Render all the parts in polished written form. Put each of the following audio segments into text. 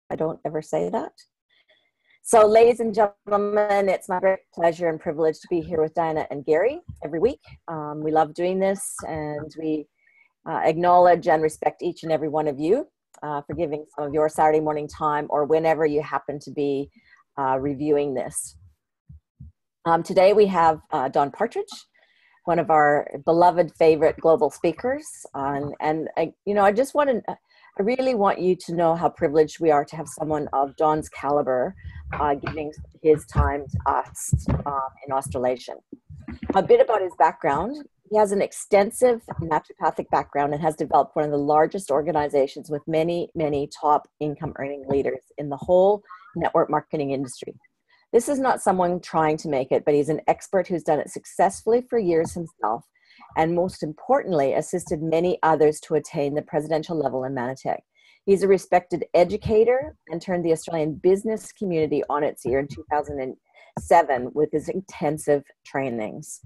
I don't ever say that. So ladies and gentlemen, it's my great pleasure and privilege to be here with Diana and Gary every week. We love doing this, and we acknowledge and respect each and every one of you for giving some of your Saturday morning time or whenever you happen to be reviewing this. Today we have Don Partridge, one of our beloved favorite global speakers. I really want you to know how privileged we are to have someone of Don's caliber giving his time to us in Australasia. A bit about his background. He has an extensive naturopathic background and has developed one of the largest organizations with many, many top income earning leaders in the whole network marketing industry. This is not someone trying to make it, but he's an expert who's done it successfully for years himself, and most importantly, assisted many others to attain the presidential level in Nanotech. He's a respected educator and turned the Australian business community on its ear in 2007 with his intensive trainings.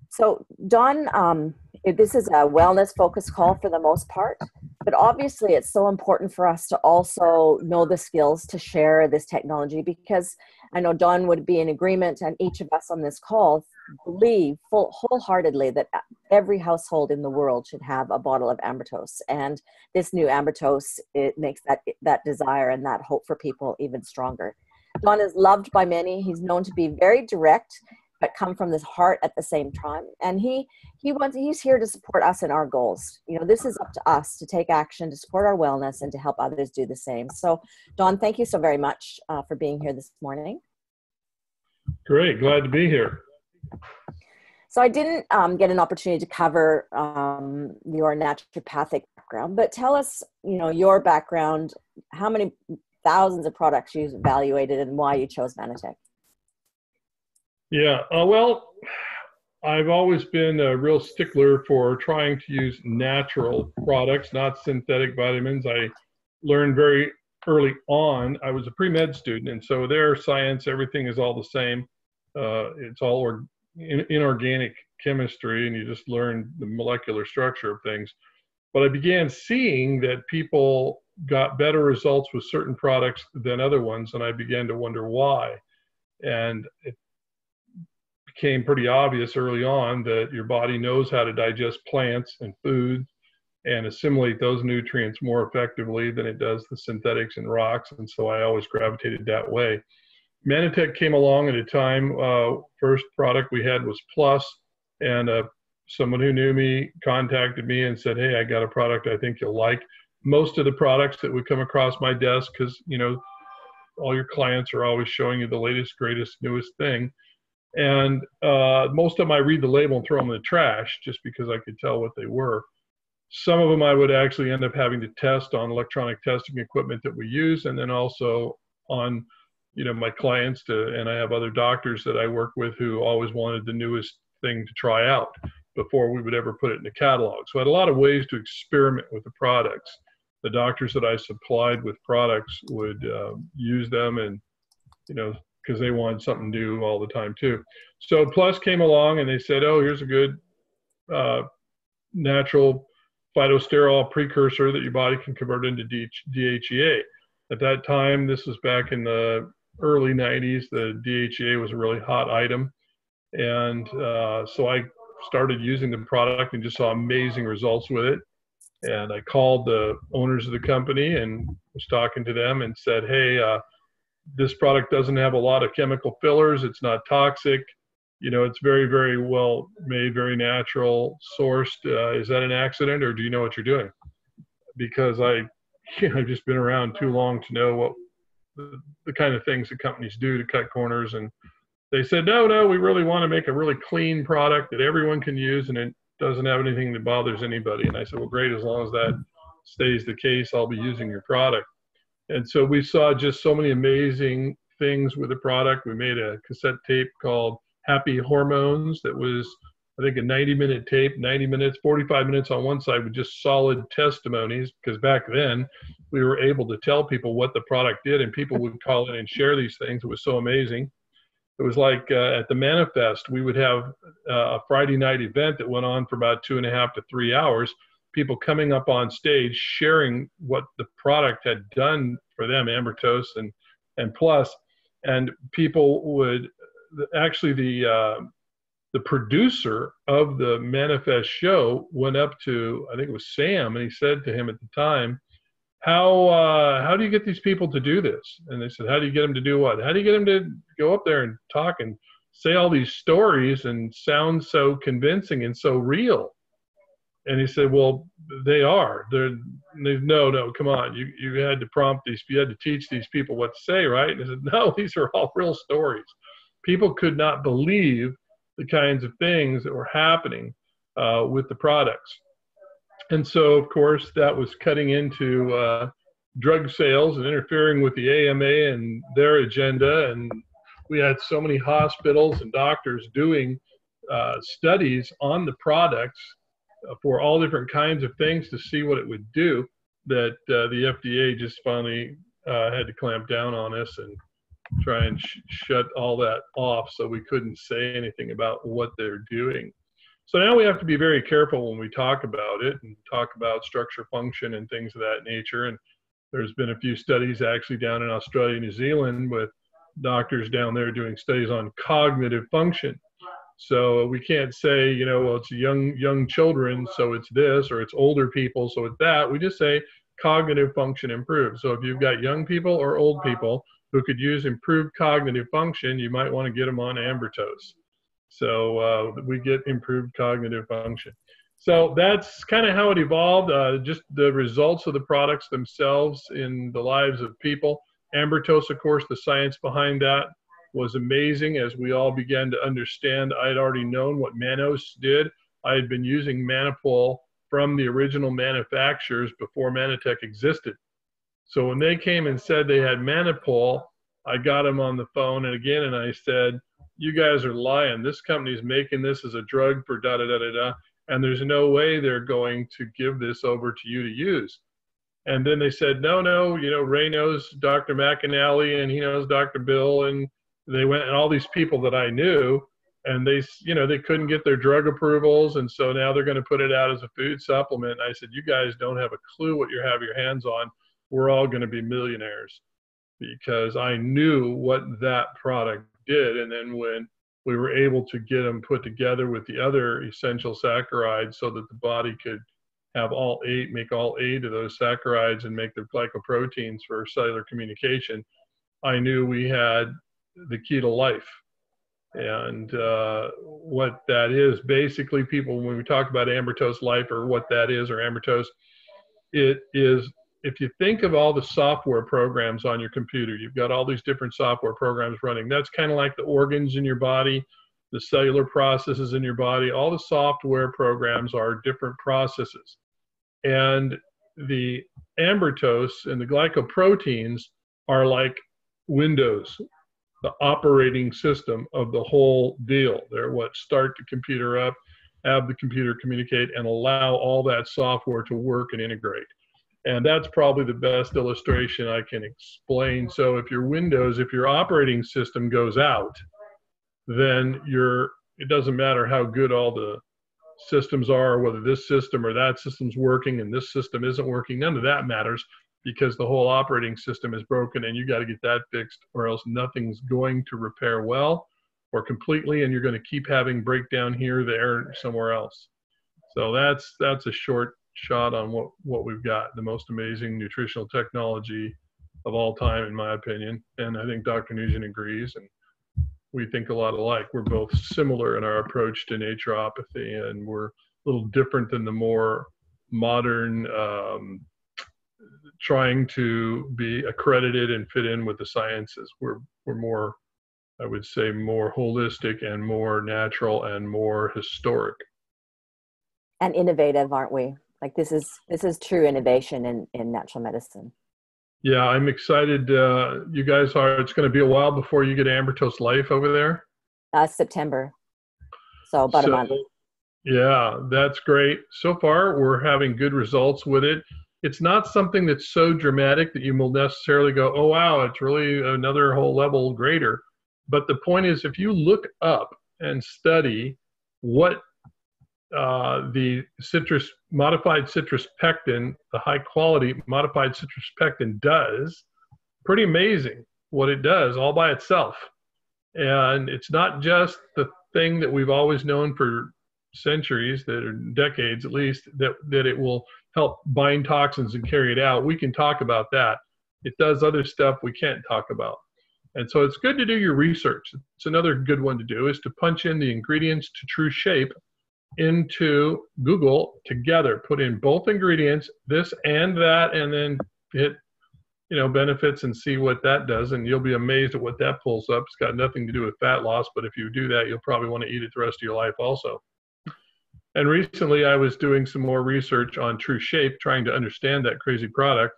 So Don, this is a wellness-focused call for the most part, but obviously it's so important for us to also know the skills to share this technology, because I know Don would be in agreement, and each of us on this call believe wholeheartedly that every household in the world should have a bottle of Ambrotose. And this new Ambrotose, it makes that desire and that hope for people even stronger. Don is loved by many. He's known to be very direct, but come from this heart at the same time. And he's here to support us in our goals. You know, this is up to us to take action, to support our wellness, and to help others do the same. So Don, thank you so very much for being here this morning. Great, glad to be here. So I didn't get an opportunity to cover your naturopathic background, but tell us, your background, how many thousands of products you've evaluated, and why you chose Nanotech. Yeah, well, I've always been a real stickler for trying to use natural products, not synthetic vitamins. I learned very early on. I was a pre-med student, and so their science, everything is all the same. It's all inorganic chemistry, and you just learn the molecular structure of things. But I began seeing that people got better results with certain products than other ones, and I began to wonder why. And it became pretty obvious early on that your body knows how to digest plants and food and assimilate those nutrients more effectively than it does the synthetics and rocks, and so I always gravitated that way. Nanotech came along at a time, first product we had was Plus, and someone who knew me contacted me and said, hey, I got a product I think you'll like. Most of the products that would come across my desk, because all your clients are always showing you the latest, greatest, newest thing. And most of them I read the label and throw them in the trash just because I could tell what they were. Some of them I would actually end up having to test on electronic testing equipment that we use, and then also on my clients and I have other doctors that I work with who always wanted the newest thing to try out before we would ever put it in the catalog. So I had a lot of ways to experiment with the products. The doctors that I supplied with products would use them, and because they wanted something new all the time too. So Plus came along and they said, oh, here's a good natural phytosterol precursor that your body can convert into DHEA. At that time, this was back in the early 90s, the DHEA was a really hot item. And so I started using the product and just saw amazing results with it. And I called the owners of the company and was talking to them and said, hey, this product doesn't have a lot of chemical fillers. It's not toxic. It's very, very well made, very natural, sourced. Is that an accident, or do you know what you're doing? Because I've just been around too long to know what the kind of things that companies do to cut corners. And they said, no, we really want to make a really clean product that everyone can use, and it doesn't have anything that bothers anybody. And I said, well, great, as long as that stays the case, I'll be using your product. And so we saw just so many amazing things with the product. We made a cassette tape called Happy Hormones that was, I think, a 90-minute tape, 90 minutes, 45 minutes on one side with just solid testimonies, because back then we were able to tell people what the product did, and people would call in and share these things. It was so amazing. It was like at the Manifest, we would have a Friday night event that went on for about 2.5 to 3 hours, people coming up on stage sharing what the product had done for them, Ambrotose and Plus. And people would actually, the producer of the Manifest show went up to, I think it was Sam, and he said to him at the time, how do you get these people to do this? And they said, how do you get them to do what? How do you get them to go up there and talk and say all these stories and sound so convincing and so real? And he said, well, they are. No, come on. You had to prompt these, you had to teach these people what to say, right? And I said, no, these are all real stories. People could not believe the kinds of things that were happening with the products. And so, of course, that was cutting into drug sales and interfering with the AMA and their agenda. And we had so many hospitals and doctors doing studies on the products for all different kinds of things to see what it would do, that the FDA just finally had to clamp down on us and try and shut all that off, so we couldn't say anything about what they're doing. So now we have to be very careful when we talk about it and talk about structure, function, and things of that nature. And there's been a few studies actually down in Australia, New Zealand, with doctors down there doing studies on cognitive function. So we can't say, you know, well, it's young children, so it's this, or it's older people, so it's that. We just say cognitive function improved. So if you've got young people or old people who could use improved cognitive function, you might want to get them on Ambrotose. So we get improved cognitive function. So that's kind of how it evolved, just the results of the products themselves in the lives of people. Ambrotose, of course, the science behind that was amazing as we all began to understand. I had already known what Manos did. I had been using Manipul from the original manufacturers before Nanotech existed. So when they came and said they had Manipul, I got them on the phone and I said, you guys are lying. This company's making this as a drug for da-da-da-da-da, and there's no way they're going to give this over to you to use. And then they said, no, you know, Ray knows Dr. McAnally and he knows Dr. Bill, and they went, and all these people that I knew, and they, you know, they couldn't get their drug approvals, and so now they're going to put it out as a food supplement. I said, you guys don't have a clue what you have your hands on. We're all going to be millionaires, because I knew what that product did. And then when we were able to get them put together with the other essential saccharides so that the body could have make all 8 of those saccharides and make the glycoproteins for cellular communication, I knew we had the key to life. And what that is, basically, people, when we talk about Ambrotose Life or what that is, or Ambrotose, it is, if you think of all the software programs on your computer, you've got all these different software programs running. That's kind of like the organs in your body, the cellular processes in your body. All the software programs are different processes. And the Ambrotose and the glycoproteins are like Windows, the operating system of the whole deal. They're what start the computer up, have the computer communicate, and allow all that software to work and integrate. And that's probably the best illustration I can explain. So if your operating system goes out, then it doesn't matter how good all the systems are, whether this system or that system's working and this system isn't working, none of that matters, because the whole operating system is broken and you got to get that fixed, or else nothing's going to repair well or completely, and you're going to keep having breakdown here, there, somewhere else. So that's a short shot on what we've got, the most amazing nutritional technology of all time, in my opinion. And I think Dr. Nugent agrees, and we think a lot alike. We're both similar in our approach to naturopathy, and we're a little different than the more modern trying to be accredited and fit in with the sciences. We're more, I would say, more holistic and more natural and more historic. And innovative, aren't we? Like this is true innovation in natural medicine. Yeah, I'm excited. You guys are. It's going to be a while before you get Ambrotose Life over there. September. So about a month. Yeah, that's great. So far, we're having good results with it. It's not something that's so dramatic that you will necessarily go, oh, wow, it's really another whole level greater. But the point is, if you look up and study what the modified citrus pectin, the high quality modified citrus pectin does, pretty amazing what it does all by itself. And it's not just the thing that we've always known for centuries, that are decades at least, that it will help bind toxins and carry it out. We can talk about that. It does other stuff we can't talk about. And so it's good to do your research. It's another good one to do, is to punch in the ingredients to True Shape into Google together. Put in both ingredients, this and that, and then hit benefits and see what that does, and you'll be amazed at what that pulls up. It's got nothing to do with fat loss, but if you do that, you'll probably want to eat it the rest of your life also. And recently I was doing some more research on True Shape, trying to understand that crazy product.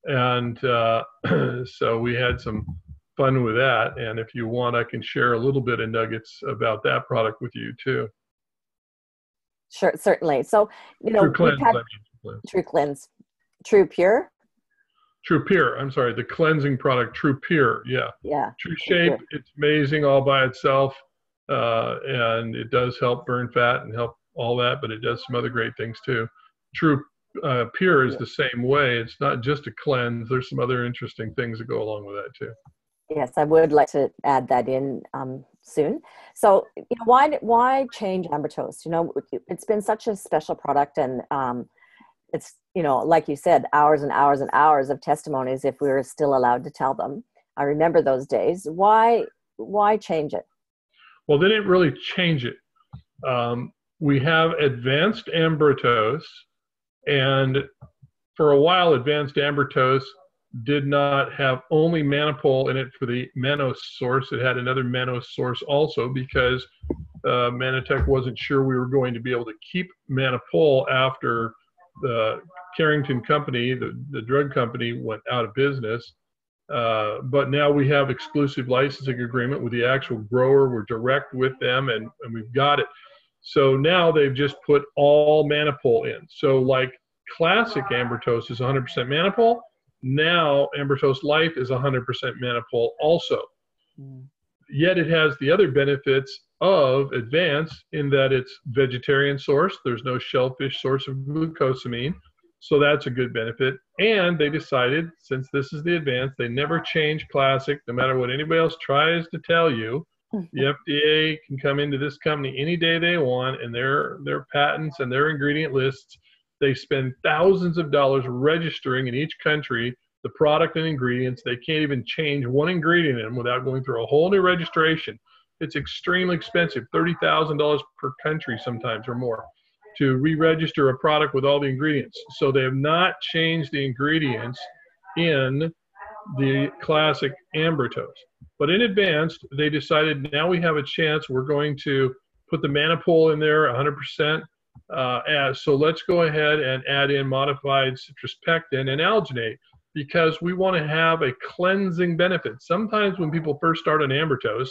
And so we had some fun with that. And if you want, I can share a little bit of nuggets about that product with you too. Sure, certainly. So, True Cleanse, True Cleanse, True Pure. True Pure. I'm sorry, the cleansing product, True Pure. Yeah. Yeah. True Shape. Pure. It's amazing all by itself, and it does help burn fat and help all that, but it does some other great things too. True Pure is the same way. It's not just a cleanse. There's some other interesting things that go along with that too. Yes, I would like to add that in soon. So, why change Ambrotose? It's been such a special product, and it's, like you said, hours and hours and hours of testimonies if we were still allowed to tell them. I remember those days. Why change it? Well, they didn't really change it. We have advanced Ambrotose, and for a while, advanced Ambrotose did not have only Manopol in it for the mannose source. It had another mannose source also, because Nanotech wasn't sure we were going to be able to keep Manopol after the Carrington company, the drug company, went out of business. But now we have exclusive licensing agreement with the actual grower. We're direct with them, and we've got it. So now they've just put all Manopol in. So like classic Ambrotose is 100% Manopol. Now Ambrotose Life is 100% Manopol also. Yet it has the other benefits of advanced in that it's vegetarian source. There's no shellfish source of glucosamine. So that's a good benefit. And they decided, since this is the advanced, they never change classic, no matter what anybody else tries to tell you. The FDA can come into this company any day they want, and their patents and their ingredient lists, they spend thousands of dollars registering in each country the product and ingredients. They can't even change one ingredient in them without going through a whole new registration. It's extremely expensive, $30,000 per country sometimes or more, to re-register a product with all the ingredients. So they have not changed the ingredients in the classic Ambrotose. But in advanced, they decided now we have a chance. We're going to put the Manopol in there 100%. So let's go ahead and add in modified citrus pectin and alginate, because we want to have a cleansing benefit. Sometimes when people first start on Ambrotose,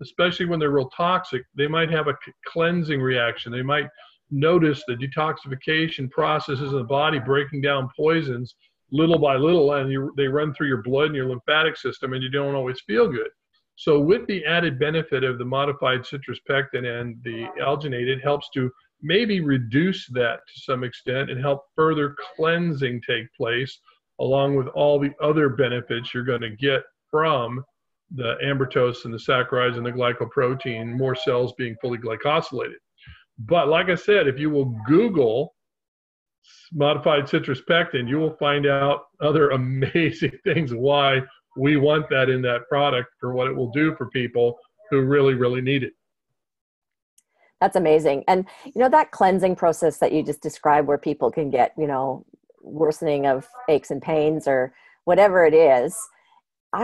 especially when they're real toxic, they might have a cleansing reaction. They might notice the detoxification processes in the body breaking down poisons little by little, and they run through your blood and your lymphatic system, and you don't always feel good. So with the added benefit of the modified citrus pectin and the alginate, it helps to maybe reduce that to some extent and help further cleansing take place, along with all the other benefits you're going to get from the Ambrotose and the saccharides and the glycoprotein, more cells being fully glycosylated. But like I said, if you will Google modified citrus pectin, you will find out other amazing things why we want that in that product, for what it will do for people who really, really need it. That's amazing. And, that cleansing process that you just described, where people can get, worsening of aches and pains or whatever it is,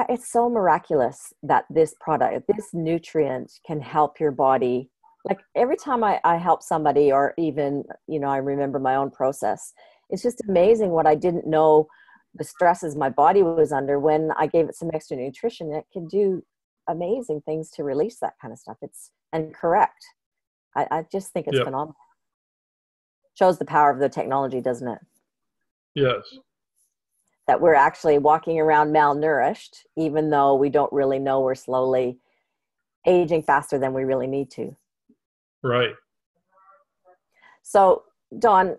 it's so miraculous that this product, this nutrient, can help your body. Like every time I help somebody, or even, I remember my own process, it's just amazing what I didn't know the stresses my body was under. When I gave it some extra nutrition, it can do amazing things to release that kind of stuff. And correct. I just think it's phenomenal. Shows the power of the technology, doesn't it? Yes. That we're actually walking around malnourished, even though we don't really know we're slowly aging faster than we really need to. Right. So, Don,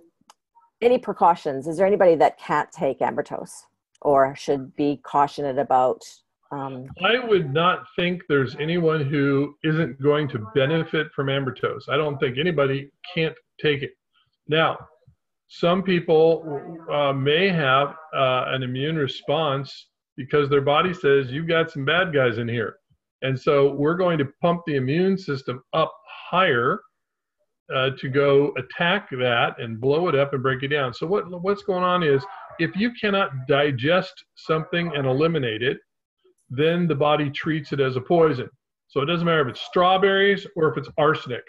any precautions? Is there anybody that can't take Ambrotose? or should be cautioned about? I would not think there's anyone who isn't going to benefit from Ambrotose. I don't think anybody can't take it. Now, some people may have an immune response because their body says, you've got some bad guys in here. And so we're going to pump the immune system up higher to go attack that and blow it up and break it down. So what's going on is, if you cannot digest something and eliminate it, then the body treats it as a poison. So it doesn't matter if it's strawberries or if it's arsenic.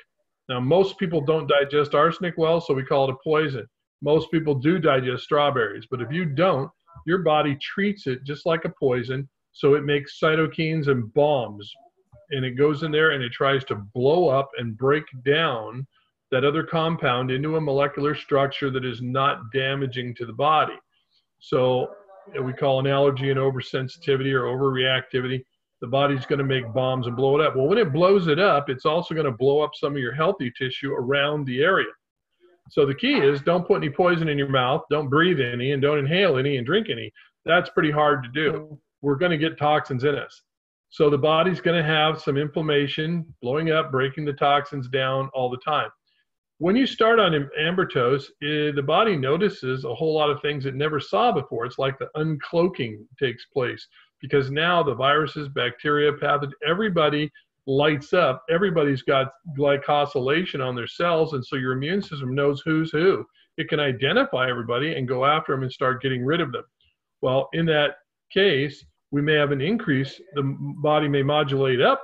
Now, most people don't digest arsenic well, so we call it a poison. Most people do digest strawberries, but if you don't, your body treats it just like a poison, so it makes cytokines and bombs, and it goes in there and it tries to blow up and break down that other compound into a molecular structure that is not damaging to the body. So we call an allergy an oversensitivity or overreactivity. The body's going to make bombs and blow it up. Well, when it blows it up, it's also going to blow up some of your healthy tissue around the area. So the key is, don't put any poison in your mouth, don't breathe any, and don't inhale any and drink any. That's pretty hard to do. We're going to get toxins in us. So the body's going to have some inflammation, blowing up, breaking the toxins down all the time. When you start on Ambrotose, the body notices a whole lot of things it never saw before. It's like the uncloaking takes place, because now the viruses, bacteria, pathogens, everybody lights up. Everybody's got glycosylation on their cells, and so your immune system knows who's who. It can identify everybody and go after them and start getting rid of them. Well, in that case, we may have an increase. The body may upregulate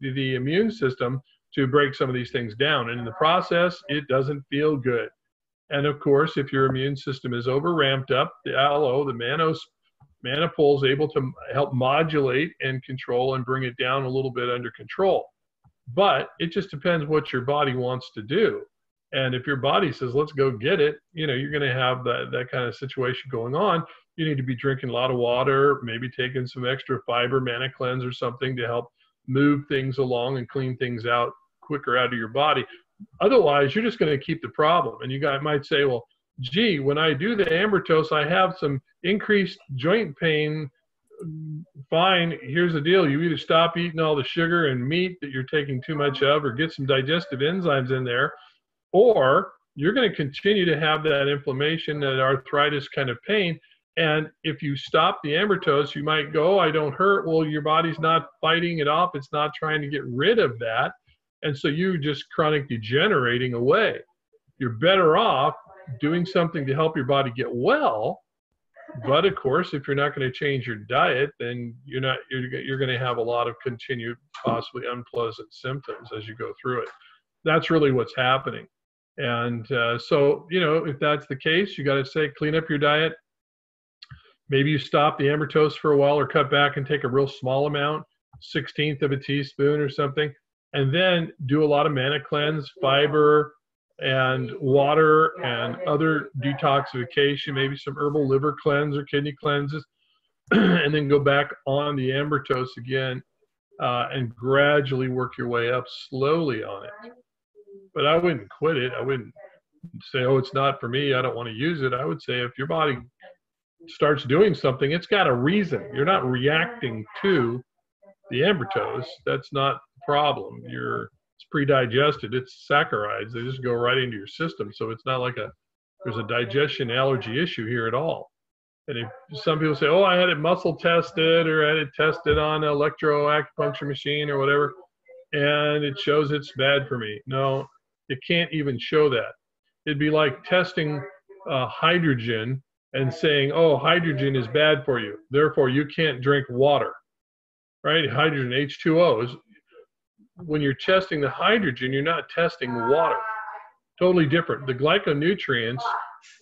the immune system to break some of these things down. And in the process, it doesn't feel good. And of course, if your immune system is over ramped up, the aloe, the Manopol, is able to help modulate and control and bring it down a little bit under control. But it just depends what your body wants to do. And if your body says, let's go get it, you're going to have that kind of situation going on. You need to be drinking a lot of water, maybe taking some extra fiber, Mana Cleanse or something to help move things along and clean things out quicker out of your body. Otherwise, you're just going to keep the problem. And you guys might say, well, gee, when I do the Ambrotose, I have some increased joint pain. Fine, here's the deal. You either stop eating all the sugar and meat that you're taking too much of, or get some digestive enzymes in there, or you're going to continue to have that inflammation, that arthritis kind of pain. And if you stop the Ambrotose, you might go, I don't hurt. Well, your body's not fighting it off. It's not trying to get rid of that. And so you just chronic degenerating away. You're better off doing something to help your body get well. But of course, if you're not going to change your diet, then you're going to have a lot of continued, possibly unpleasant symptoms as you go through it. That's really what's happening. And so, if that's the case, you got to say, clean up your diet. Maybe you stop the Ambrotose for a while, or cut back and take a real small amount, 1/16 of a teaspoon or something, and then do a lot of Mana Cleanse, fiber, and water, and other detoxification, maybe some herbal liver cleanse or kidney cleanses, and then go back on the Ambrotose again, and gradually work your way up slowly on it. But I wouldn't quit it. I wouldn't say, oh, it's not for me, I don't want to use it. I would say, if your body starts doing something, it's got a reason. You're not reacting to the Ambrotose. That's not the problem. It's pre-digested. It's saccharides. They just go right into your system. So it's not like there's a digestion allergy issue here at all. And if some people say, oh, I had it muscle tested, or I had it tested on an electroacupuncture machine or whatever, and it shows it's bad for me. No, it can't even show that. It'd be like testing hydrogen and saying, oh, hydrogen is bad for you, therefore you can't drink water, right? Hydrogen, H2O, when you're testing the hydrogen, you're not testing water. Totally different. The glyconutrients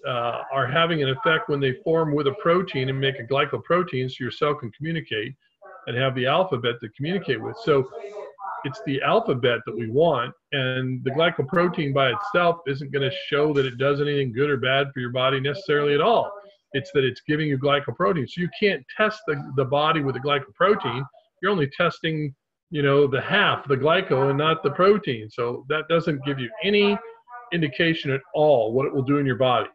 are having an effect when they form with a protein and make a glycoprotein, so your cell can communicate and have the alphabet to communicate with. So it's the alphabet that we want, and the glycoprotein by itself isn't going to show that it does anything good or bad for your body necessarily at all. It's that it's giving you glycoprotein. So you can't test the body with the glycoprotein. You're only testing, the half, the glyco, and not the protein. So that doesn't give you any indication at all what it will do in your body.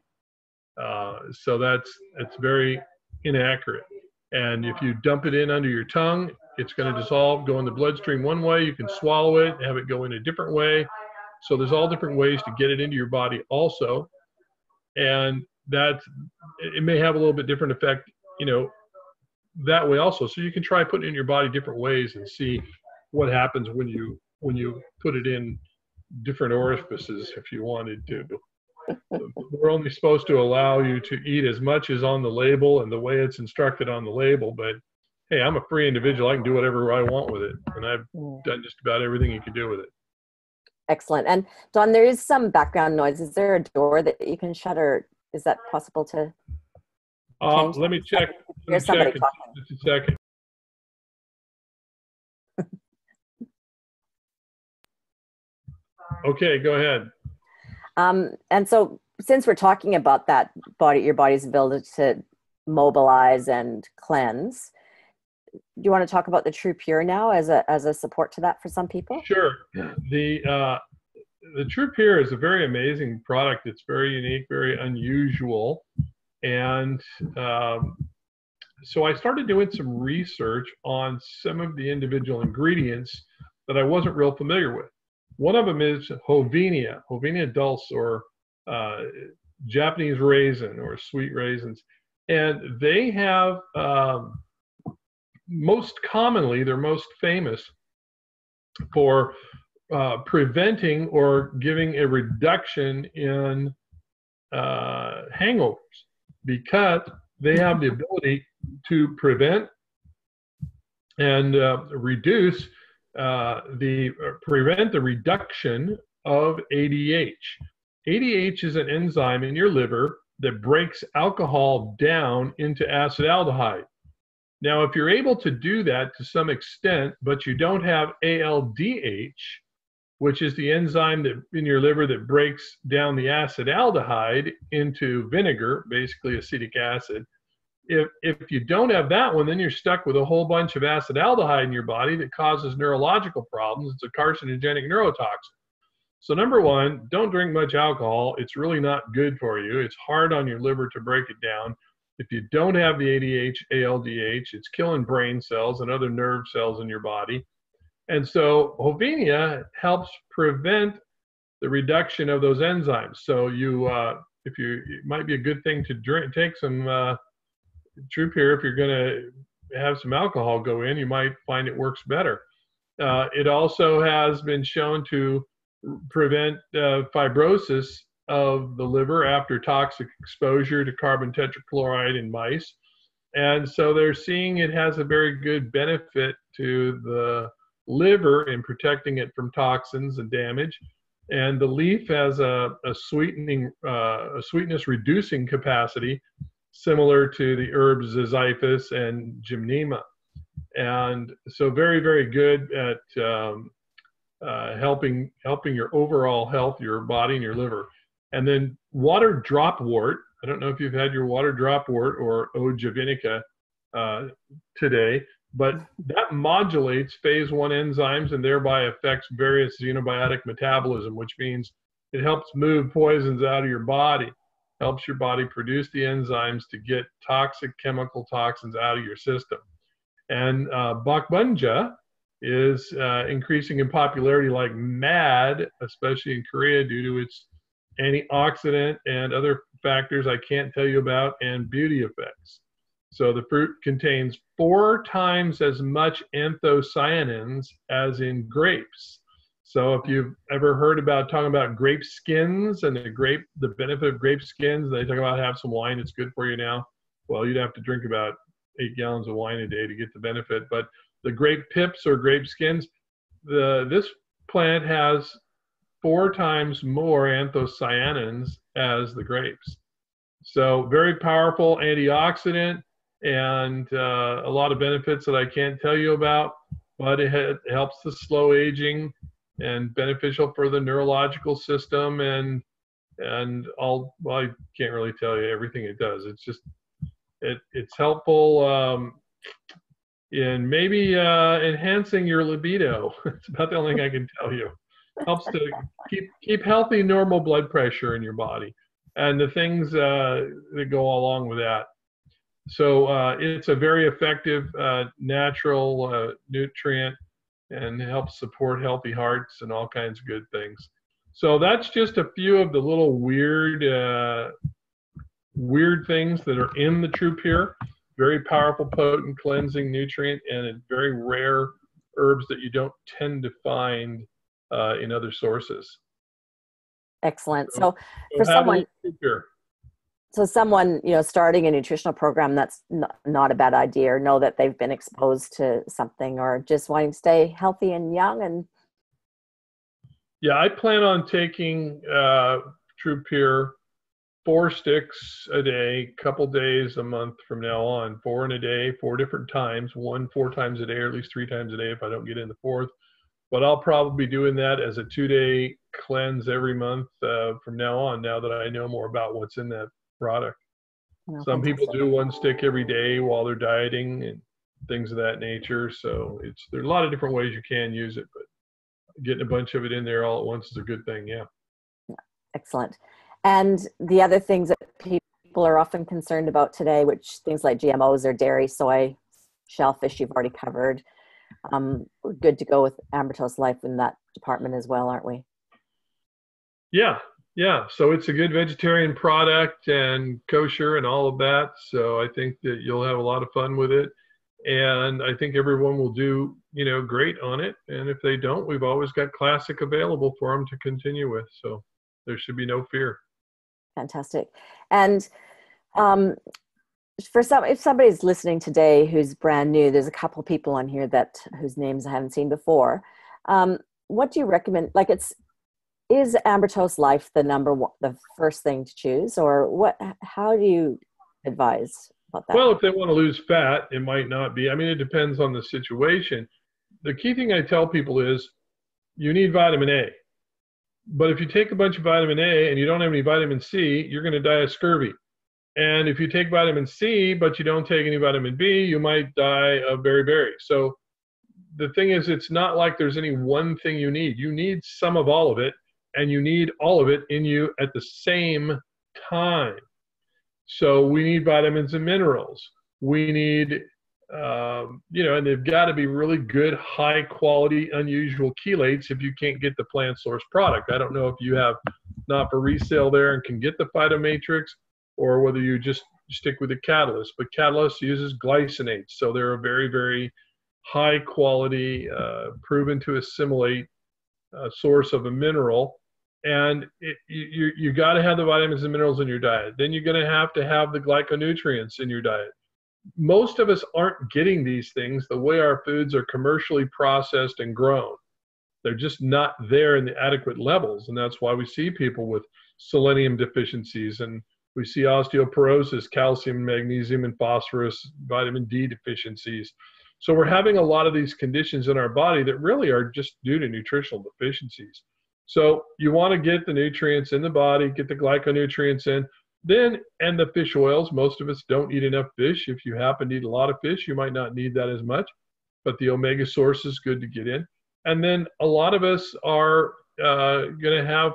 So it's very inaccurate. And if you dump it in under your tongue, it's going to dissolve, go in the bloodstream one way. You can swallow it, have it go in a different way. So there's all different ways to get it into your body also. And it may have a little bit different effect, that way also. So you can try putting it in your body different ways and see what happens when you put it in different orifices if you wanted to. We're only supposed to allow you to eat as much as on the label and the way it's instructed on the label, but hey, I'm a free individual. I can do whatever I want with it. And I've done just about everything you can do with it. Excellent. And Don, there is some background noise. Is there a door that you can shut, or is that possible to change? Let me check. There's somebody talking. Just a second. Okay, go ahead. And so since we're talking about that your body's ability to mobilize and cleanse, do you want to talk about the True Pure now as a support to that for some people? Sure. The True Pure is a very amazing product. It's very unique, very unusual. And so I started doing some research on some of the individual ingredients that I wasn't real familiar with. One of them is Hovenia dulce, or Japanese raisin, or sweet raisins. And they have, most commonly, they're most famous for preventing or giving a reduction in hangovers, because they have the ability to prevent and prevent the reduction of ADH. ADH is an enzyme in your liver that breaks alcohol down into acetaldehyde. Now, if you're able to do that to some extent, but you don't have ALDH, which is the enzyme that in your liver that breaks down the acetaldehyde into vinegar, basically acetic acid, if you don't have that one, then you're stuck with a whole bunch of acetaldehyde in your body that causes neurological problems. It's a carcinogenic neurotoxin. So number one, don't drink much alcohol. It's really not good for you. It's hard on your liver to break it down. If you don't have the ADH, ALDH, it's killing brain cells and other nerve cells in your body. And so Hovenia helps prevent the reduction of those enzymes. So it might be a good thing to take some True Pure. If you're going to have some alcohol go in, you might find it works better. It also has been shown to prevent fibrosis of the liver after toxic exposure to carbon tetrachloride in mice. And so they're seeing it has a very good benefit to the liver in protecting it from toxins and damage. And the leaf has a sweetness reducing capacity similar to the herbs Ziziphus and Gymnema. And so very, very good at helping your overall health, your body and your liver. And then water dropwort. I don't know if you've had your water dropwort or O. japonica today, but that modulates phase 1 enzymes and thereby affects various xenobiotic metabolism, which means it helps move poisons out of your body, helps your body produce the enzymes to get toxic chemical toxins out of your system. And bakbunja is increasing in popularity like mad, especially in Korea, due to its antioxidant and other factors I can't tell you about, and beauty effects. So the fruit contains 4 times as much anthocyanins as in grapes. So if you've ever heard about talking about grape skins and the benefit of grape skins, they talk about have some wine, it's good for you now. Well, you'd have to drink about 8 gallons of wine a day to get the benefit. But the grape pips or grape skins, this plant has 4 times more anthocyanins as the grapes. So very powerful antioxidant, and a lot of benefits that I can't tell you about, but it helps the slow aging and beneficial for the neurological system and all. Well, I can't really tell you everything it does. It's just it's helpful in maybe enhancing your libido. It's about the only thing I can tell you. Helps to keep healthy, normal blood pressure in your body, and the things that go along with that. So it's a very effective natural nutrient and helps support healthy hearts and all kinds of good things. So that's just a few of the little weird things that are in the True Pure. Very powerful, potent, cleansing nutrient, and very rare herbs that you don't tend to find in other sources. Excellent. So, So so for have a someone, little True Pure. so someone, starting a nutritional program, that's not a bad idea, or know that they've been exposed to something, or just wanting to stay healthy and young. And Yeah, I plan on taking True Pure 4 sticks a day, couple days a month from now on. 4 in a day, 4 different times. One 4 times a day, or at least 3 times a day if I don't get in the fourth. But I'll probably be doing that as a 2-day cleanse every month from now on, now that I know more about what's in that product. Some people fantastic. do 1 stick every day while they're dieting and things of that nature. So there's a lot of different ways you can use it, but getting a bunch of it in there all at once is a good thing. Yeah. Excellent. And the other things that people are often concerned about today, which things like GMOs or dairy, soy, shellfish, you've already covered. We're good to go with Ambrotose Life in that department as well, aren't we? Yeah. Yeah. So it's a good vegetarian product and kosher and all of that. So I think that you'll have a lot of fun with it. And I think everyone will do, great on it. And if they don't, we've always got classic available for them to continue with. So there should be no fear. Fantastic. And if somebody's listening today who's brand new, there's a couple people on here whose names I haven't seen before. What do you recommend? Like, is Ambrotose Life the first thing to choose, or what? How do you advise about that? Well, if they want to lose fat, it might not be. I mean, it depends on the situation. The key thing I tell people is you need vitamin A. But if you take a bunch of vitamin A and you don't have any vitamin C, you're going to die of scurvy. And if you take vitamin C, but you don't take any vitamin B, you might die of beriberi. So the thing is, it's not like there's any one thing you need. You need some of all of it, and you need all of it in you at the same time. So we need vitamins and minerals. We need, and they've got to be really good, high quality, unusual chelates if you can't get the plant source product. I don't know if you have not for resale there and can get the phytomatrix, or whether you just stick with the catalyst. But catalyst uses glycinates. So they're a very, very high quality, proven to assimilate source of a mineral. And you got to have the vitamins and minerals in your diet. Then you're going to have the glyconutrients in your diet. Most of us aren't getting these things the way our foods are commercially processed and grown. They're just not there in the adequate levels. And that's why we see people with selenium deficiencies, and we see osteoporosis, calcium, magnesium, and phosphorus, vitamin D deficiencies. So we're having a lot of these conditions in our body that really are just due to nutritional deficiencies. So you want to get the nutrients in the body, get the glyconutrients in. And the fish oils, most of us don't eat enough fish. If you happen to eat a lot of fish, you might not need that as much, but the omega source is good to get in. And then a lot of us are going to have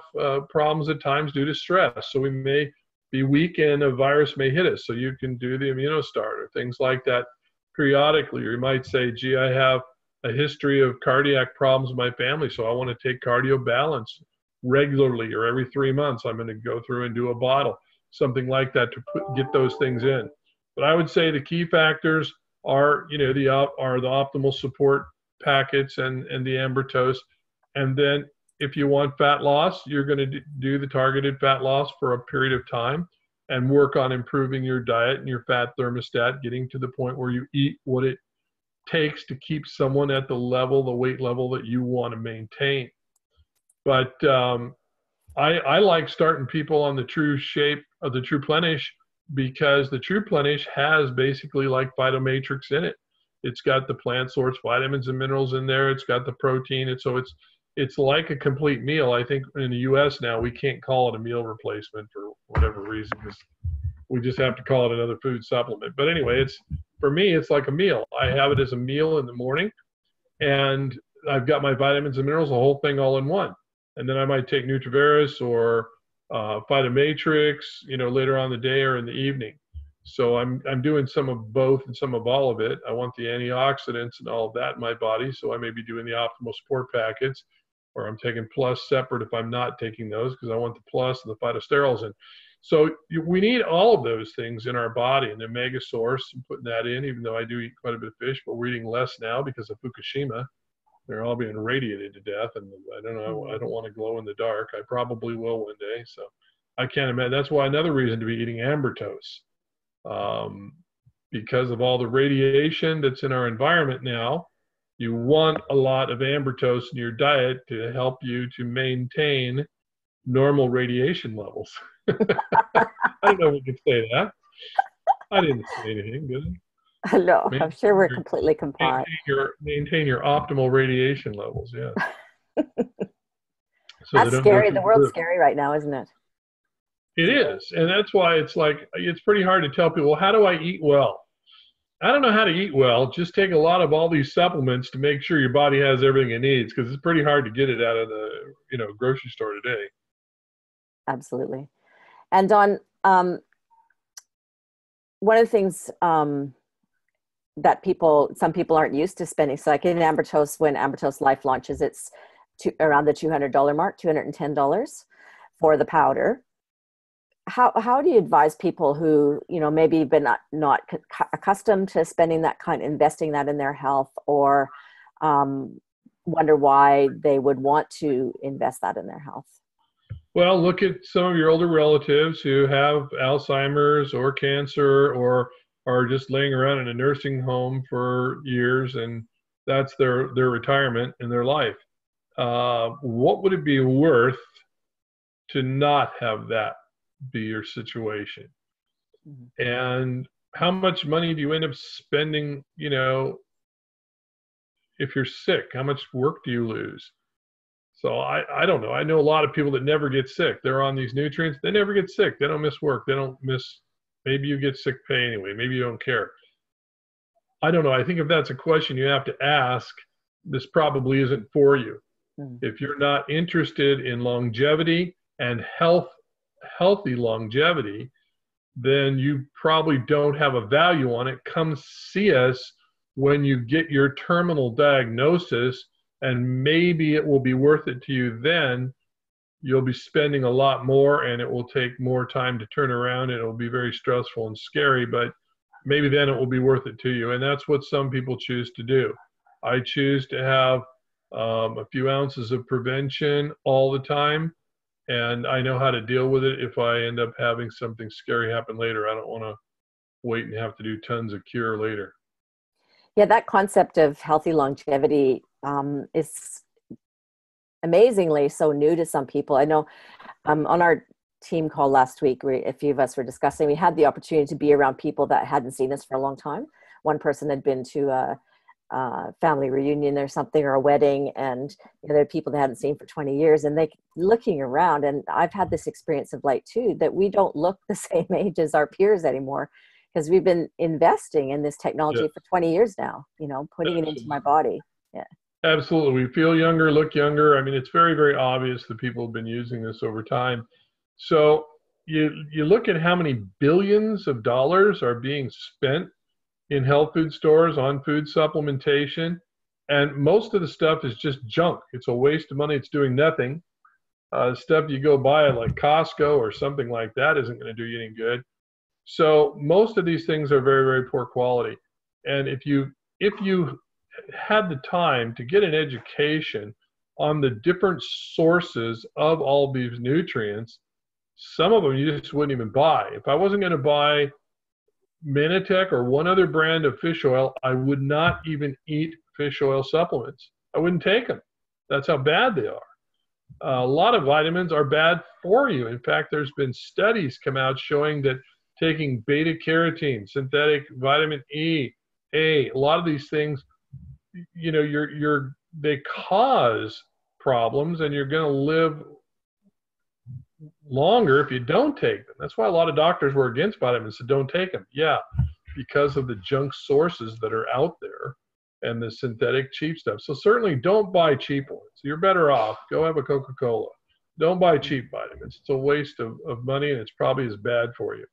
problems at times due to stress. So we may be weak and a virus may hit us. So you can do the immunostart or things like that periodically. Or you might say, gee, I have a history of cardiac problems in my family, so I want to take cardio balance regularly, or every 3 months I'm going to go through and do a bottle, something like that, to get those things in. But I would say the key factors are, the optimal support packets and the Ambrotose. And then if you want fat loss, you're going to do the targeted fat loss for a period of time and work on improving your diet and your fat thermostat, getting to the point where you eat what it takes to keep someone at the weight level that you want to maintain. But I like starting people on the True Shape of the True Plenish, because the True Plenish has basically like Phytomatrix in it. It's got the plant source vitamins and minerals in there. It's got the protein. It's like a complete meal. I think in the U.S. now we can't call it a meal replacement for whatever reason. We just have to call it another food supplement. But anyway, for me, it's like a meal. I have it as a meal in the morning, and I've got my vitamins and minerals, the whole thing all in one. And then I might take Nutriveris or Phytomatrix, later on in the day or in the evening. So I'm doing some of both and some of all of it. I want the antioxidants and all of that in my body. So I may be doing the optimal support packets, or I'm taking plus separate if I'm not taking those, because I want the plus and the phytosterols in. So we need all of those things in our body, and the omega source, I'm putting that in, even though I do eat quite a bit of fish, but we're eating less now because of Fukushima. They're all being radiated to death, and I don't know, I don't want to glow in the dark. I probably will one day. So I can't imagine. That's why another reason to be eating Ambrotose, because of all the radiation that's in our environment now. You want a lot of Ambrotose in your diet to help you to maintain normal radiation levels. I don't know if we could say that. I didn't say anything, did I? No, I'm sure we're completely compliant. Maintain your optimal radiation levels, yeah. So That's scary. The world's scary right now, isn't it? It is. And that's why it's pretty hard to tell people, how do I eat well? I don't know how to eat well. Just take a lot of all these supplements to make sure your body has everything it needs, because it's pretty hard to get it out of the grocery store today. Absolutely. And Don, one of the things that some people aren't used to spending, so like in Ambrotose, when Ambrotose Life launches, it's around the $200 mark, $210 for the powder. How do you advise people who, maybe been not accustomed to spending that investing that in their health, or wonder why they would want to invest that in their health? Well, look at some of your older relatives who have Alzheimer's or cancer, or are just laying around in a nursing home for years, and that's their retirement in their life. What would it be worth to not have that be your situation? Mm-hmm. And how much money do you end up spending, if you're sick? How much work do you lose? So I don't know. I know a lot of people that never get sick. They're on these nutrients. They never get sick. They don't miss work. They don't miss, maybe you get sick pay anyway. Maybe you don't care. I don't know. I think if that's a question you have to ask, this probably isn't for you. Mm-hmm. If you're not interested in longevity and healthy longevity, then you probably don't have a value on it. Come see us when you get your terminal diagnosis, and maybe it will be worth it to you then. You'll be spending a lot more, and it will take more time to turn around, and it will be very stressful and scary, but maybe then it will be worth it to you. And that's what some people choose to do. I choose to have a few ounces of prevention all the time, and I know how to deal with it if I end up having something scary happen later. I don't want to wait and have to do tons of cure later. Yeah, that concept of healthy longevity is amazingly so new to some people. I know on our team call last week, a few of us were discussing, we had the opportunity to be around people that hadn't seen us for a long time. One person had been to a family reunion or something, or a wedding, and there are people they hadn't seen for 20 years, and they looking around, and I've had this experience of late too, that we don't look the same age as our peers anymore, because we've been investing in this technology for 20 years now, putting it into my body. Yeah. Absolutely. We feel younger, look younger. I mean, it's very, very obvious that people have been using this over time. So you look at how many billions of dollars are being spent in health food stores on food supplementation, and most of the stuff is just junk. It's a waste of money. It's doing nothing. Stuff you go buy at like Costco or something like that isn't going to do you any good. So most of these things are very, very poor quality. And if you had the time to get an education on the different sources of all these nutrients, some of them you just wouldn't even buy. If I wasn't going to buy Nanotech or one other brand of fish oil, I would not even eat fish oil supplements. I wouldn't take them. That's how bad they are. A lot of vitamins are bad for you. In fact, there's been studies come out showing that taking beta carotene, synthetic vitamin E, A, a lot of these things, they cause problems, and you're going to live longer if you don't take them. That's why a lot of doctors were against vitamins, so don't take them. Yeah, because of the junk sources that are out there and the synthetic cheap stuff. So certainly don't buy cheap ones. You're better off. Go have a Coca-Cola. Don't buy cheap vitamins. It's a waste of money, and it's probably as bad for you.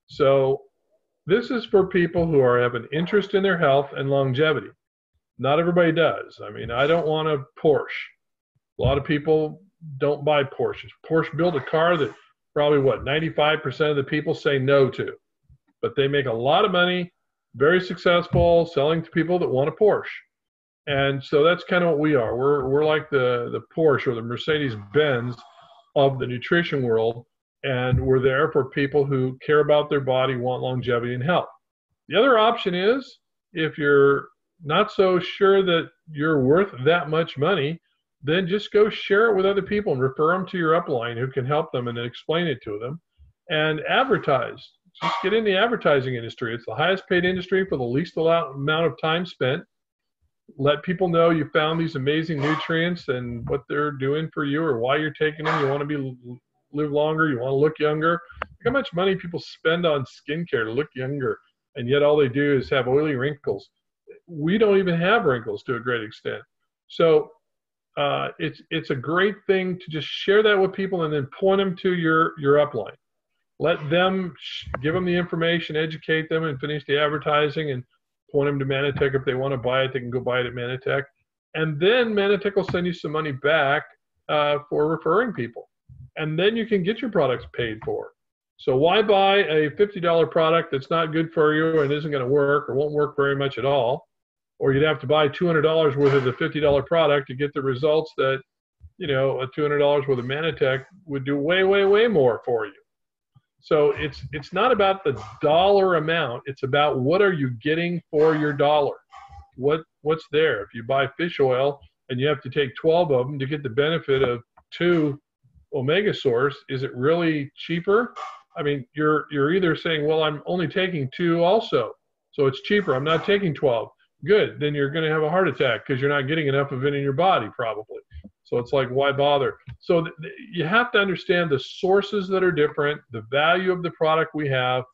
So This is for people who have an interest in their health and longevity. Not everybody does. I mean, I don't want a Porsche. A lot of people don't buy Porsches. Porsche built a car that probably 95% of the people say no to, but they make a lot of money, very successful, selling to people that want a Porsche. And so that's kind of what we are. We're like the Porsche or the Mercedes-Benz of the nutrition world, and we're there for people who care about their body, want longevity and health. The other option is, if you're not so sure that you're worth that much money, then just go share it with other people and refer them to your upline who can help them and then explain it to them and advertise. Just get in the advertising industry. It's the highest paid industry for the least amount of time spent. Let people know you found these amazing nutrients and what they're doing for you or why you're taking them. You want to live longer. You want to look younger. Look how much money people spend on skincare to look younger, and yet all they do is have oily wrinkles. We don't even have wrinkles to a great extent. So it's a great thing to just share that with people and then point them to your upline. Let them give them the information, educate them, and finish the advertising and point them to Nanotech. If they want to buy it, they can go buy it at Nanotech. And then Nanotech will send you some money back for referring people. And then you can get your products paid for. So why buy a $50 product that's not good for you and isn't going to work or won't work very much at all? Or you'd have to buy $200 worth of the $50 product to get the results that, a $200 worth of Nanotech would do way, way, way more for you. So it's not about the dollar amount. It's about what are you getting for your dollar? What's there? If you buy fish oil and you have to take 12 of them to get the benefit of 2 omega source, is it really cheaper? I mean, you're either saying, well, I'm only taking 2 also, so it's cheaper. I'm not taking 12. Good. Then you're going to have a heart attack because you're not getting enough of it in your body probably. So it's like, why bother? So you have to understand the sources that are different, the value of the product we have,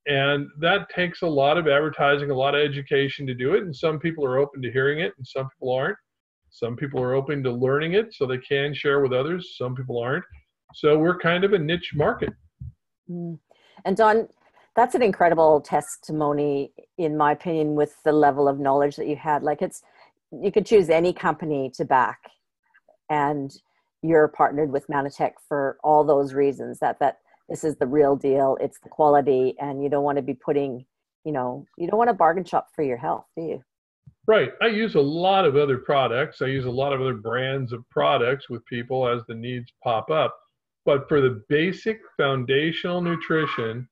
and that takes a lot of advertising, a lot of education to do it. And some people are open to hearing it and some people aren't. Some people are open to learning it so they can share with others. Some people aren't. So we're kind of a niche market. And Don, that's an incredible testimony, in my opinion, with the level of knowledge that you had. Like, you could choose any company to back, and you're partnered with Nanotech for all those reasons, that this is the real deal, it's the quality, and you don't want to be putting, you don't want to bargain shop for your health, do you? Right. I use a lot of other products. I use a lot of other brands of products with people as the needs pop up. But for the basic foundational nutrition,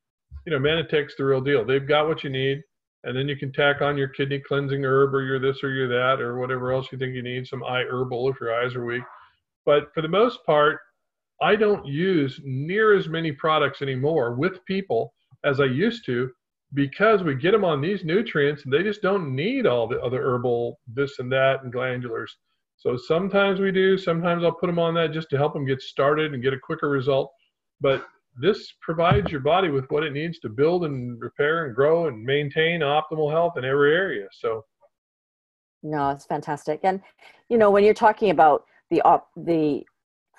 Nanotech's the real deal. They've got what you need, and then you can tack on your kidney cleansing herb or your this or your that or whatever else you think you need, some eye herbal if your eyes are weak. But for the most part, I don't use near as many products anymore with people as I used to, because we get them on these nutrients and they just don't need all the other herbal this and that and glandulars. So sometimes we do, sometimes I'll put them on that just to help them get started and get a quicker result. But this provides your body with what it needs to build and repair and grow and maintain optimal health in every area. So, no, it's fantastic. And when you're talking about the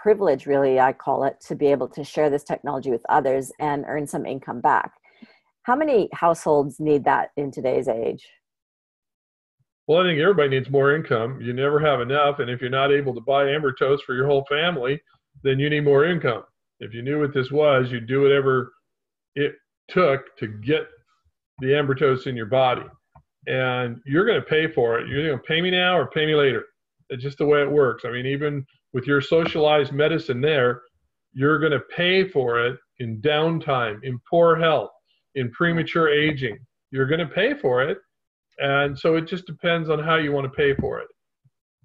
privilege, really, I call it, to be able to share this technology with others and earn some income back, how many households need that in today's age? Well, I think everybody needs more income. You never have enough. And if you're not able to buy Ambrotose for your whole family, then you need more income. If you knew what this was, you'd do whatever it took to get the Ambrotose in your body. And you're going to pay for it. You're going to pay me now or pay me later. It's just the way it works. I mean, even with your socialized medicine there, you're going to pay for it in downtime, in poor health, in premature aging. You're going to pay for it. And so it just depends on how you want to pay for it.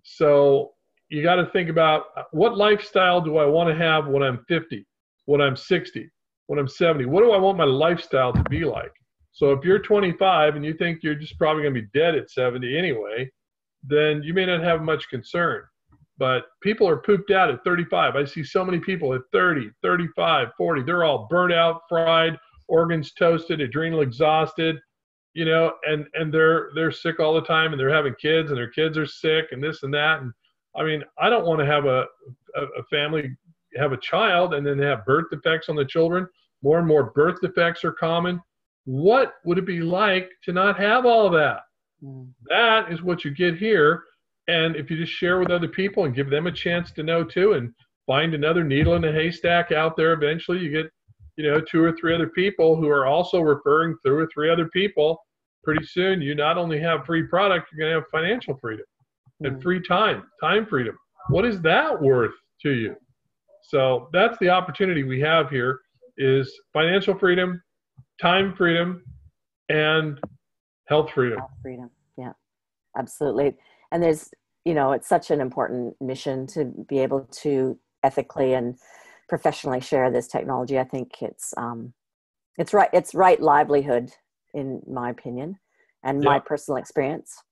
So you got to think about, what lifestyle do I want to have when I'm 50, when I'm 60, when I'm 70? What do I want my lifestyle to be like? So if you're 25 and you think you're just probably going to be dead at 70 anyway, then you may not have much concern. But people are pooped out at 35. I see so many people at 30, 35, 40. They're all burnt out, fried, organs toasted, adrenal exhausted, and they're sick all the time, and they're having kids, and their kids are sick, and this and that. And I mean, I don't want to have a family have a child and then have birth defects on the children. More and more birth defects are common. What would it be like to not have all that? Mm. That is what you get here. And if you just share with other people and give them a chance to know too, and find another needle in the haystack out there, eventually you get, two or three other people who are also referring two or three other people. Pretty soon, you not only have free product, you're going to have financial freedom and free time freedom. What is that worth to you? So that's the opportunity we have here is financial freedom, time freedom, and health freedom. Health freedom. Yeah, absolutely. And there's, it's such an important mission to be able to ethically and professionally share this technology. I think it's right livelihood, in my opinion, and my personal experience.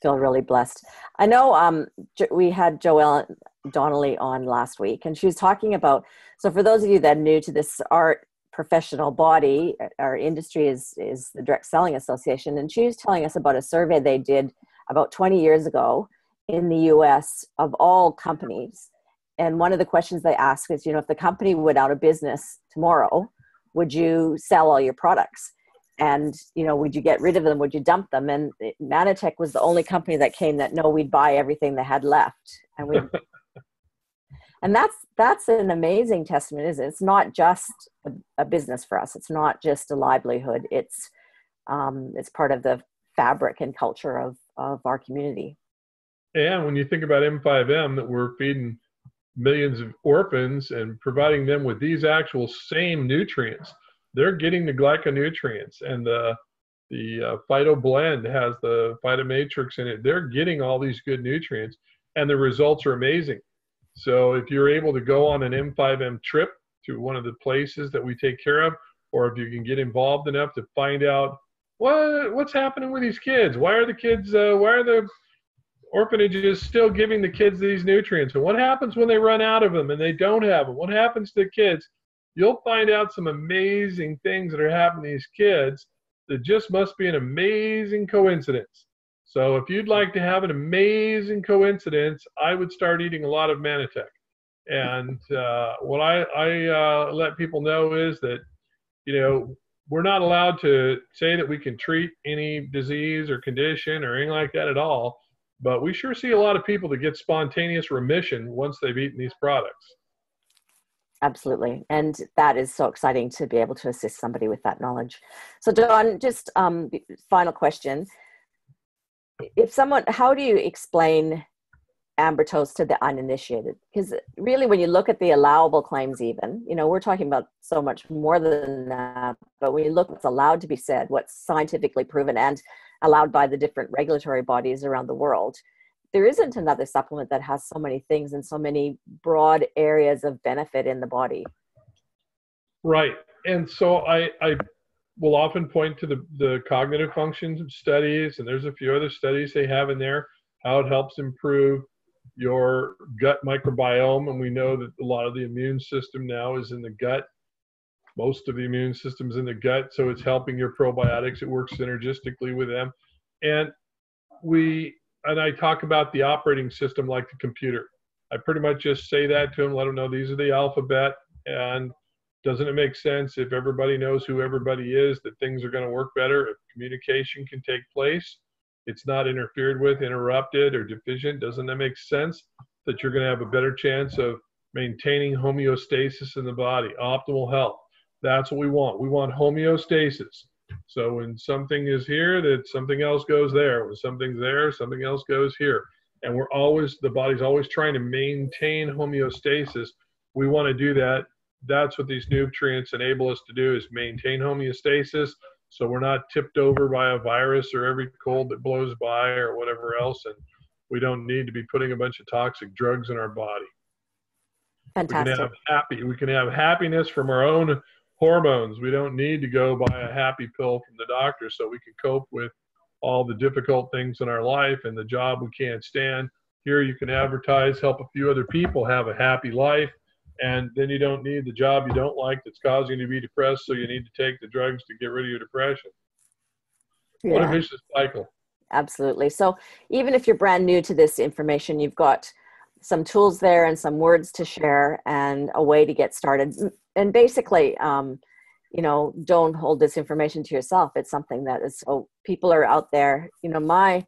Feel really blessed. I know we had Joelle Donnelly on last week, and she was talking about, so for those of you that are new to this art professional body, our industry is the Direct Selling Association, and she was telling us about a survey they did about 20 years ago in the US of all companies. And one of the questions they asked is, if the company went out of business tomorrow, would you sell all your products? And, would you get rid of them? Would you dump them? And Nanotech was the only company that came that, no, we'd buy everything they had left. And that's an amazing testament, isn't it? It's not just a business for us. It's not just a livelihood. It's part of the fabric and culture of our community. And when you think about M5M, that we're feeding millions of orphans and providing them with these actual same nutrients, they're getting the glyconutrients, and the phyto blend has the phytomatrix in it. They're getting all these good nutrients, and the results are amazing. So if you're able to go on an M5M trip to one of the places that we take care of, or if you can get involved enough to find out what's happening with these kids, why are the orphanages still giving the kids these nutrients, and what happens when they run out of them and they don't have them, what happens to the kids, you'll find out some amazing things that are happening to these kids that just must be an amazing coincidence. So if you'd like to have an amazing coincidence, I would start eating a lot of Nanotech. And what I let people know is that, we're not allowed to say that we can treat any disease or condition or anything like that at all, but we sure see a lot of people that get spontaneous remission once they've eaten these products. Absolutely. And that is so exciting to be able to assist somebody with that knowledge. So Dawn, just final question. How do you explain Ambrotose to the uninitiated? Because really, when you look at the allowable claims, even, we're talking about so much more than that, but when you look what's allowed to be said, what's scientifically proven and allowed by the different regulatory bodies around the world, there isn't another supplement that has so many things and so many broad areas of benefit in the body. Right. And so I will often point to the cognitive functions studies, and there's a few other studies they have in there, how it helps improve your gut microbiome. And we know that a lot of the immune system now is in the gut. Most of the immune system's in the gut, so it's helping your probiotics. It works synergistically with them. And I talk about the operating system like the computer. I pretty much just say that to them, let them know these are the alphabet, and doesn't it make sense if everybody knows who everybody is, that things are going to work better, if communication can take place, it's not interfered with, interrupted, or deficient? Doesn't that make sense that you're going to have a better chance of maintaining homeostasis in the body, optimal health? That's what we want. We want homeostasis. So when something is here, that something else goes there. When something's there, something else goes here. And the body's always trying to maintain homeostasis. We want to do that. That's what these nutrients enable us to do, is maintain homeostasis, so we're not tipped over by a virus or every cold that blows by or whatever else. And we don't need to be putting a bunch of toxic drugs in our body. Fantastic. We can have happiness from our own hormones. We don't need to go buy a happy pill from the doctor so we can cope with all the difficult things in our life and the job we can't stand. Here you can advertise, help a few other people have a happy life, and then you don't need the job you don't like that's causing you to be depressed, so you need to take the drugs to get rid of your depression. Yeah. What a vicious cycle. Absolutely. So even if you're brand new to this information, you've got some tools there and some words to share and a way to get started. And basically, you know, don't hold this information to yourself. It's something that is, so people are out there, you know, my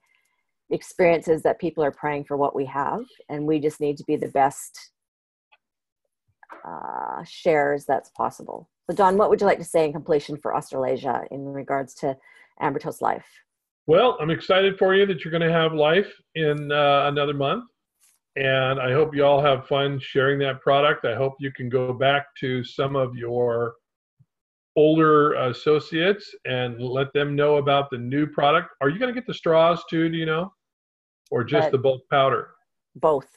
experience is that people are praying for what we have, and we just need to be the best shares that's possible. So Don, what would you like to say in completion for Australasia in regards to Ambrotose Life? Well, I'm excited for you that you're going to have life in another month. And I hope you all have fun sharing that product. I hope you can go back to some of your older associates and let them know about the new product. Are you going to get the straws too, do you know? Or just the bulk powder? Both.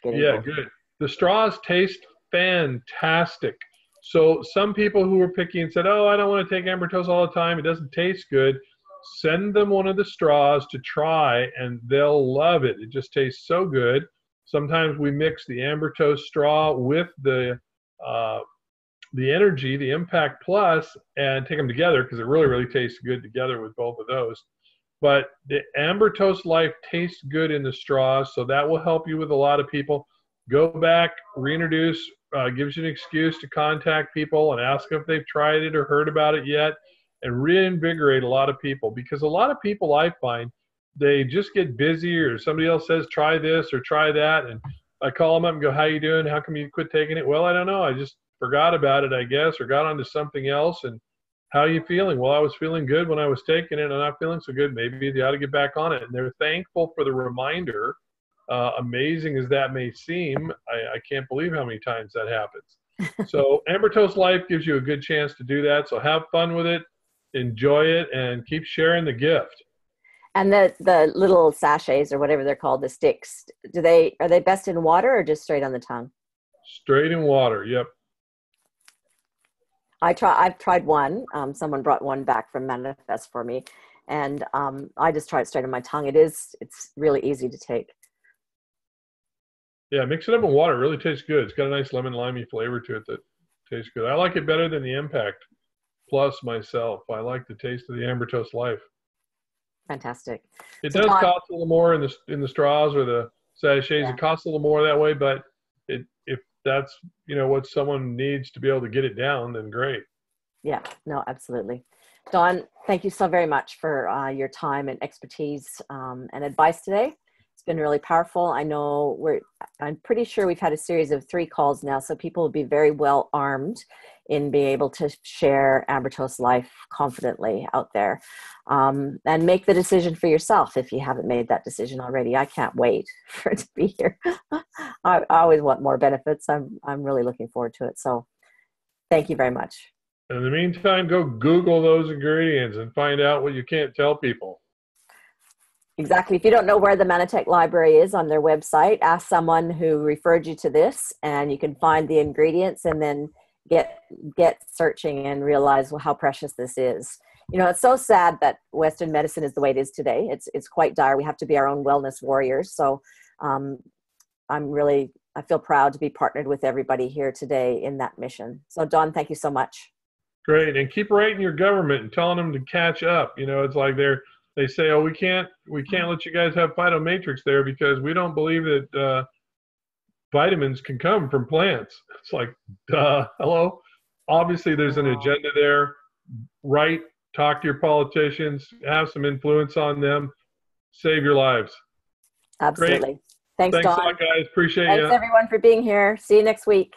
Yeah, both. Good. The straws taste fantastic. So some people who were picky and said, oh, I don't want to take Ambrotose all the time, it doesn't taste good, send them one of the straws to try, and they'll love it. It just tastes so good. Sometimes we mix the Ambrotose straw with the energy, the Impact Plus, and take them together because it really, really tastes good together with both of those. But the Ambrotose Life tastes good in the straws, so that will help you with a lot of people. Go back, reintroduce, gives you an excuse to contact people and ask if they've tried it or heard about it yet, and reinvigorate a lot of people. Because a lot of people, I find, they just get busy, or somebody else says, try this or try that, and I call them up and go, how you doing? How come you quit taking it? Well, I don't know. I just forgot about it, I guess, or got onto something else. And how are you feeling? Well, I was feeling good when I was taking it. I'm not feeling so good. Maybe you ought to get back on it. And they're thankful for the reminder. Amazing as that may seem, I can't believe how many times that happens. So Ambrotose Life gives you a good chance to do that. So have fun with it, enjoy it, and keep sharing the gift. And the little sachets or whatever they're called, the sticks, are they best in water or just straight on the tongue? Straight in water. Yep. I've tried one. Someone brought one back from Manifest for me, and I just tried it straight on my tongue. It's really easy to take. Yeah, mix it up in water. It really tastes good. It's got a nice lemon limey flavor to it that tastes good. I like it better than the Impact Plus myself. I like the taste of the Ambrotose Life. Fantastic. It does cost a little more in the straws or the sachets. Yeah. It costs a little more that way, but if that's, you know, what someone needs to be able to get it down, then great. Yeah, no, absolutely. Dawn, thank you so very much for your time and expertise and advice today. It's been really powerful. I know I'm pretty sure we've had a series of 3 calls now, so people will be very well armed in being able to share Ambrotose Life confidently out there, and make the decision for yourself if you haven't made that decision already. I can't wait for it to be here. I always want more benefits. I'm really looking forward to it. So thank you very much. In the meantime, go Google those ingredients and find out what you can't tell people. Exactly. If you don't know where the Nanotech library is on their website, ask someone who referred you to this, and you can find the ingredients and then get searching and realize, well, how precious this is. You know, it's so sad that Western medicine is the way it is today. It's quite dire. We have to be our own wellness warriors. So I feel proud to be partnered with everybody here today in that mission. So Dawn, thank you so much. Great. And keep writing your government and telling them to catch up. You know, it's like they say, oh, we can't let you guys have phytomatrix there because we don't believe that vitamins can come from plants. It's like, duh, hello? Obviously, there's an agenda there. Write, talk to your politicians, have some influence on them, save your lives. Absolutely. Great. Thanks, Dawn. Thanks a lot, guys. Appreciate you. Thanks, everyone, for being here. See you next week.